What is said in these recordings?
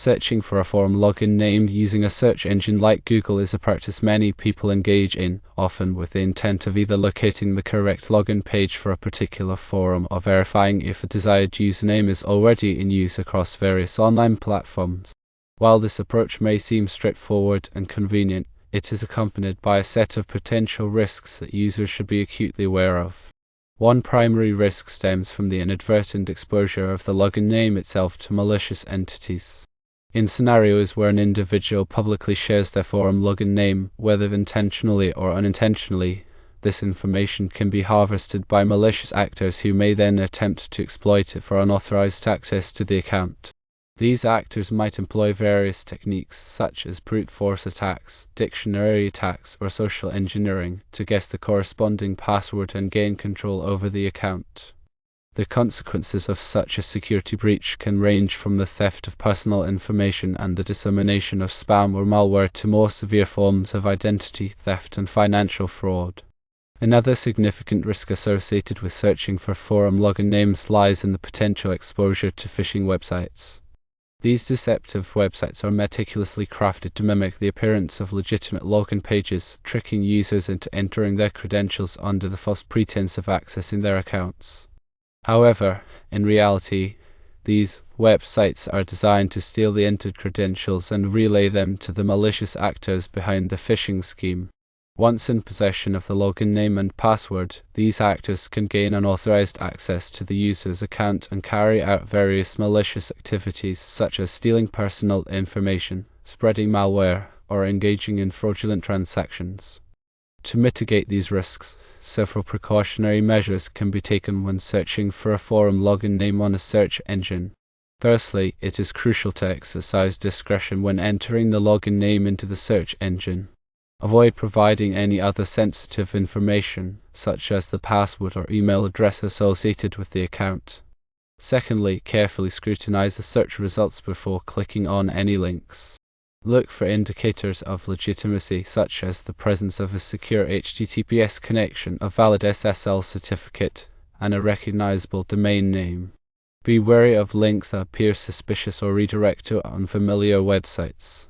Searching for a forum login name using a search engine like Google is a practice many people engage in, often with the intent of either locating the correct login page for a particular forum or verifying if a desired username is already in use across various online platforms. While this approach may seem straightforward and convenient, it is accompanied by a set of potential risks that users should be acutely aware of. One primary risk stems from the inadvertent exposure of the login name itself to malicious entities. In scenarios where an individual publicly shares their forum login name, whether intentionally or unintentionally, this information can be harvested by malicious actors who may then attempt to exploit it for unauthorized access to the account. These actors might employ various techniques such as brute force attacks, dictionary attacks, or social engineering to guess the corresponding password and gain control over the account. The consequences of such a security breach can range from the theft of personal information and the dissemination of spam or malware to more severe forms of identity theft and financial fraud. Another significant risk associated with searching for forum login names lies in the potential exposure to phishing websites. These deceptive websites are meticulously crafted to mimic the appearance of legitimate login pages, tricking users into entering their credentials under the false pretense of accessing their accounts. However, in reality, these websites are designed to steal the entered credentials and relay them to the malicious actors behind the phishing scheme. Once in possession of the login name and password, these actors can gain unauthorized access to the user's account and carry out various malicious activities such as stealing personal information, spreading malware, or engaging in fraudulent transactions. To mitigate these risks, several precautionary measures can be taken when searching for a forum login name on a search engine. Firstly, it is crucial to exercise discretion when entering the login name into the search engine. Avoid providing any other sensitive information, such as the password or email address associated with the account. Secondly, carefully scrutinize the search results before clicking on any links. Look for indicators of legitimacy such as the presence of a secure HTTPS connection, a valid SSL certificate, and a recognizable domain name. Be wary of links that appear suspicious or redirect to unfamiliar websites.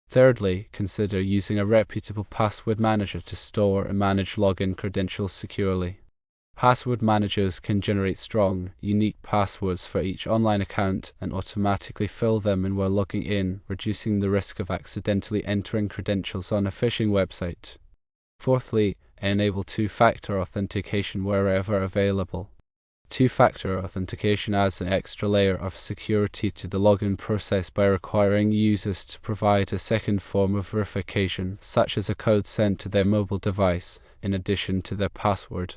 Thirdly, consider using a reputable password manager to store and manage login credentials securely. Password managers can generate strong, unique passwords for each online account and automatically fill them in while logging in, reducing the risk of accidentally entering credentials on a phishing website. Fourthly, enable two-factor authentication wherever available. Two-factor authentication adds an extra layer of security to the login process by requiring users to provide a second form of verification, such as a code sent to their mobile device, in addition to their password.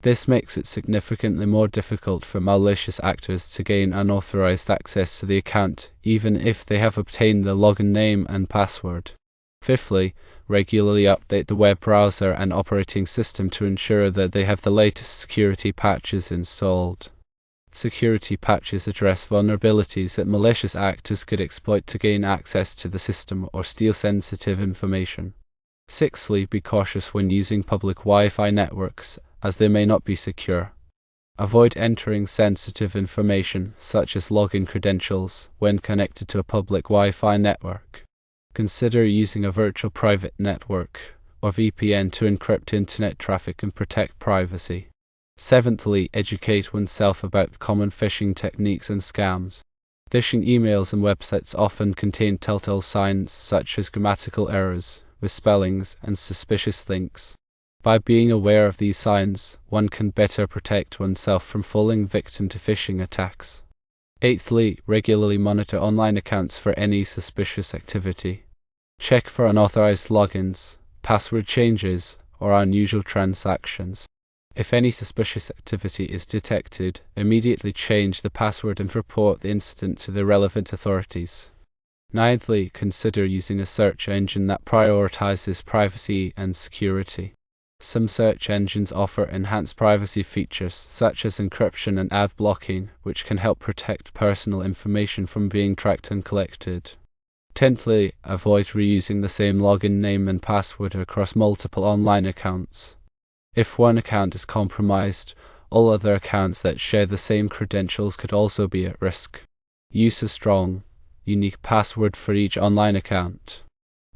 This makes it significantly more difficult for malicious actors to gain unauthorized access to the account, even if they have obtained the login name and password. Fifthly, regularly update the web browser and operating system to ensure that they have the latest security patches installed. Security patches address vulnerabilities that malicious actors could exploit to gain access to the system or steal sensitive information. Sixthly, be cautious when using public Wi-Fi networks, as they may not be secure. Avoid entering sensitive information, such as login credentials, when connected to a public Wi-Fi network. Consider using a virtual private network, or VPN, to encrypt internet traffic and protect privacy. Seventhly, educate oneself about common phishing techniques and scams. Phishing emails and websites often contain telltale signs such as grammatical errors, misspellings, and suspicious links. By being aware of these signs, one can better protect oneself from falling victim to phishing attacks. Eighthly, regularly monitor online accounts for any suspicious activity. Check for unauthorized logins, password changes, or unusual transactions. If any suspicious activity is detected, immediately change the password and report the incident to the relevant authorities. Ninthly, consider using a search engine that prioritizes privacy and security. Some search engines offer enhanced privacy features, such as encryption and ad blocking, which can help protect personal information from being tracked and collected. Tenthly, avoid reusing the same login name and password across multiple online accounts. If one account is compromised, all other accounts that share the same credentials could also be at risk. Use a strong, unique password for each online account.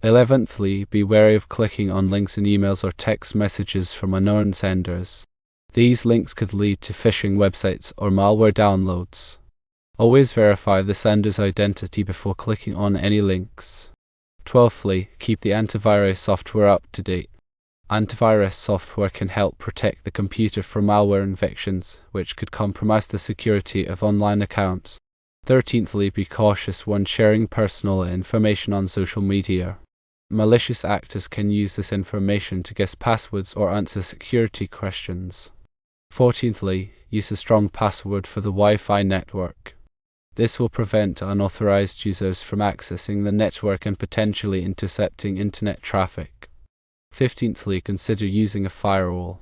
11thly, be wary of clicking on links in emails or text messages from unknown senders. These links could lead to phishing websites or malware downloads. Always verify the sender's identity before clicking on any links. 12thly, keep the antivirus software up to date. Antivirus software can help protect the computer from malware infections, which could compromise the security of online accounts. 13thly, be cautious when sharing personal information on social media. Malicious actors can use this information to guess passwords or answer security questions. 14thly, use a strong password for the Wi-Fi network. This will prevent unauthorized users from accessing the network and potentially intercepting internet traffic. 15thly, consider using a firewall.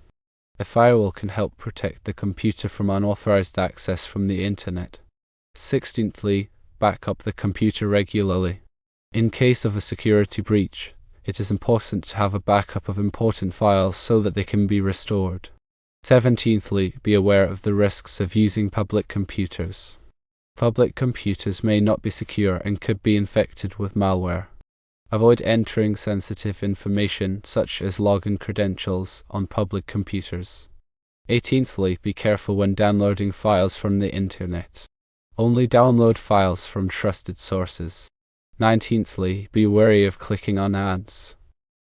A firewall can help protect the computer from unauthorized access from the internet. 16thly, back up the computer regularly. In case of a security breach, it is important to have a backup of important files so that they can be restored. 17thly, be aware of the risks of using public computers. Public computers may not be secure and could be infected with malware. Avoid entering sensitive information such as login credentials on public computers. 18thly, be careful when downloading files from the internet. Only download files from trusted sources. 19thly, be wary of clicking on ads.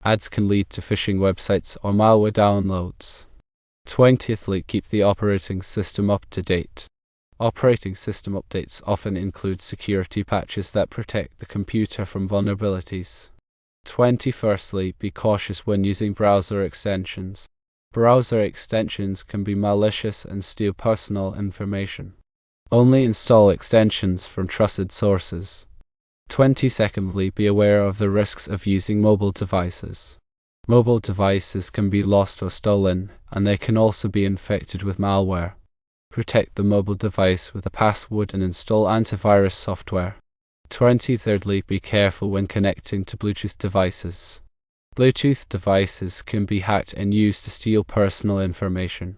Ads can lead to phishing websites or malware downloads. 20thly, keep the operating system up to date. Operating system updates often include security patches that protect the computer from vulnerabilities. 21stly, be cautious when using browser extensions. Browser extensions can be malicious and steal personal information. Only install extensions from trusted sources. 22ndly, be aware of the risks of using mobile devices. Mobile devices can be lost or stolen, and they can also be infected with malware. Protect the mobile device with a password and install antivirus software. 23rdly, be careful when connecting to Bluetooth devices. Bluetooth devices can be hacked and used to steal personal information.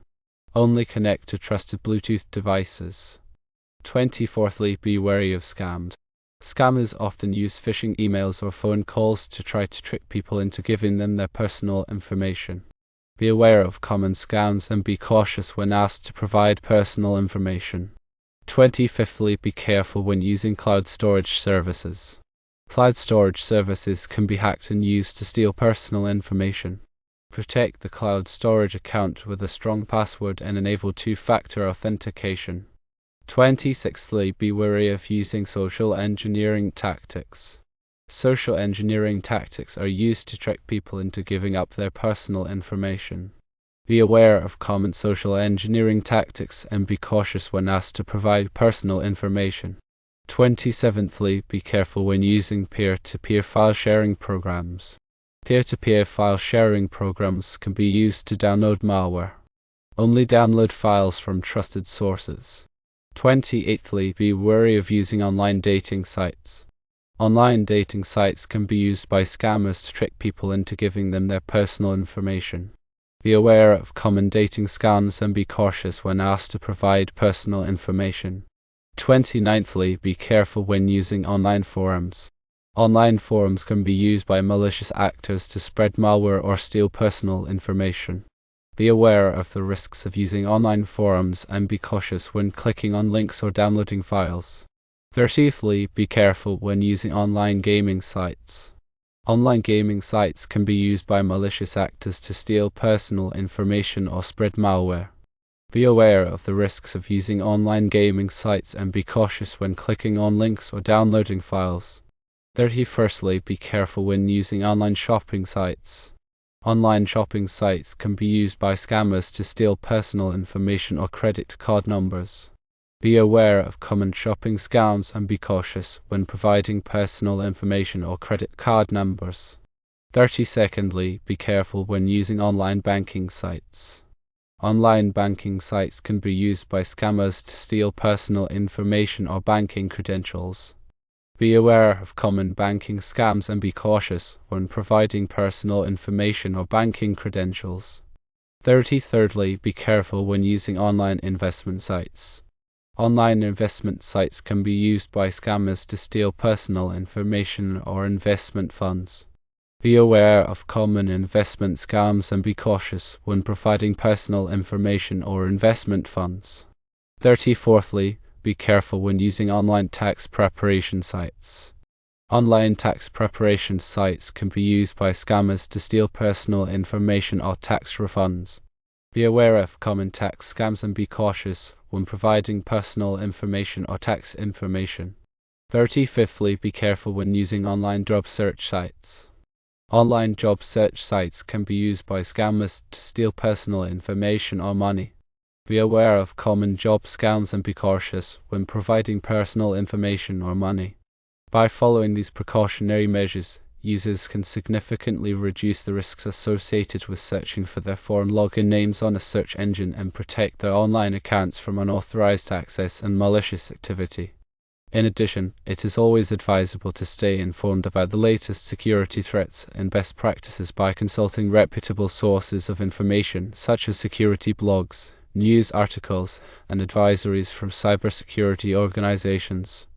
Only connect to trusted Bluetooth devices. 24thly, be wary of scams. Scammers often use phishing emails or phone calls to try to trick people into giving them their personal information. Be aware of common scams and be cautious when asked to provide personal information. 25thly, be careful when using cloud storage services. Cloud storage services can be hacked and used to steal personal information. Protect the cloud storage account with a strong password and enable two-factor authentication. 26thly, be wary of using social engineering tactics. Social engineering tactics are used to trick people into giving up their personal information. Be aware of common social engineering tactics and be cautious when asked to provide personal information. 27thly, be careful when using peer-to-peer file sharing programs. Peer-to-peer file sharing programs can be used to download malware. Only download files from trusted sources. 28thly, be wary of using online dating sites. Online dating sites can be used by scammers to trick people into giving them their personal information. Be aware of common dating scams and be cautious when asked to provide personal information. 29thly, be careful when using online forums. Online forums can be used by malicious actors to spread malware or steal personal information. Be aware of the risks of using online forums and be cautious when clicking on links or downloading files. 30thly, be careful when using online gaming sites. Online gaming sites can be used by malicious actors to steal personal information or spread malware. Be aware of the risks of using online gaming sites and be cautious when clicking on links or downloading files. 31stly, be careful when using online shopping sites. Online shopping sites can be used by scammers to steal personal information or credit card numbers. Be aware of common shopping scams and be cautious when providing personal information or credit card numbers. 32ndly, be careful when using online banking sites. Online banking sites can be used by scammers to steal personal information or banking credentials. Be aware of common banking scams and be cautious when providing personal information or banking credentials. 33rdly, be careful when using online investment sites. Online investment sites can be used by scammers to steal personal information or investment funds. Be aware of common investment scams and be cautious when providing personal information or investment funds. 34thly, be careful when using online tax preparation sites. Online tax preparation sites can be used by scammers to steal personal information or tax refunds. Be aware of common tax scams and be cautious when providing personal information or tax information. 35thly, be careful when using online job search sites. Online job search sites can be used by scammers to steal personal information or money. Be aware of common job scams and be cautious when providing personal information or money. By following these precautionary measures, users can significantly reduce the risks associated with searching for their foreign login names on a search engine and protect their online accounts from unauthorized access and malicious activity. In addition, it is always advisable to stay informed about the latest security threats and best practices by consulting reputable sources of information such as security blogs, news articles, and advisories from cybersecurity organizations.